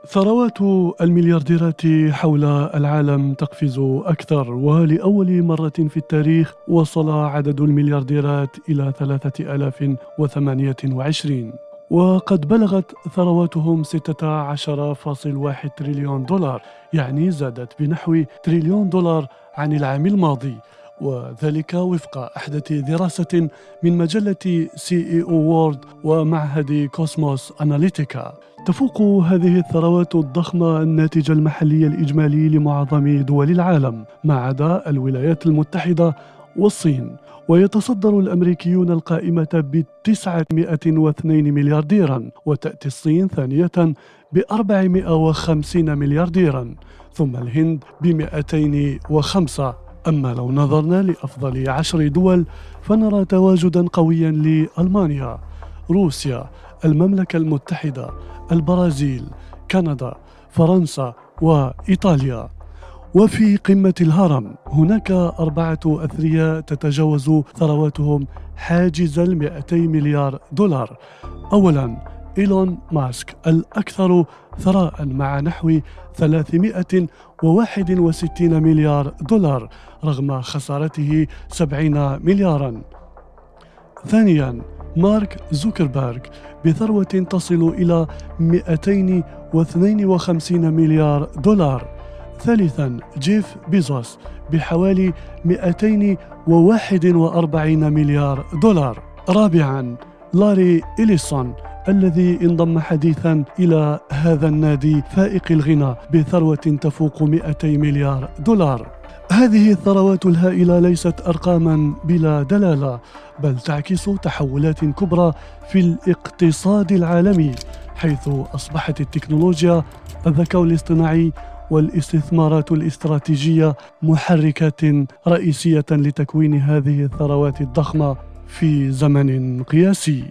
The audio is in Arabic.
ثروات المليارديرات حول العالم تقفز أكثر، ولأول مرة في التاريخ وصل عدد المليارديرات إلى 3028، وقد بلغت ثرواتهم 16.1 تريليون دولار، يعني زادت بنحو تريليون دولار عن العام الماضي، وذلك وفق أحدث دراسة من مجلة CEO وورد ومعهد كوسموس أناليتيكا. تفوق هذه الثروات الضخمة الناتج المحلي الإجمالي لمعظم دول العالم ما عدا الولايات المتحدة والصين، ويتصدر الأمريكيون القائمة ب902 مليارديرا، وتأتي الصين ثانية ب450 مليارديرا، ثم الهند ب205. أما لو نظرنا لأفضل 10 دول فنرى تواجدا قويا لألمانيا، روسيا، المملكة المتحدة، البرازيل، كندا، فرنسا وإيطاليا. وفي قمة الهرم هناك 4 أثرياء تتجاوز ثرواتهم حاجز 200 مليار دولار. أولا إيلون ماسك الأكثر ثراء مع نحو 361 مليار دولار رغم خسارته 70 مليارا. ثانيا مارك زوكربيرغ بثروة تصل إلى 252 مليار دولار. ثالثا جيف بيزوس بحوالي 241 مليار دولار. رابعا لاري إليسون الذي انضم حديثا إلى هذا النادي فائق الغنى بثروة تفوق 200 مليار دولار. هذه الثروات الهائلة ليست أرقاما بلا دلالة، بل تعكس تحولات كبرى في الاقتصاد العالمي، حيث أصبحت التكنولوجيا، الذكاء الاصطناعي والاستثمارات الاستراتيجية محركات رئيسية لتكوين هذه الثروات الضخمة في زمن قياسي.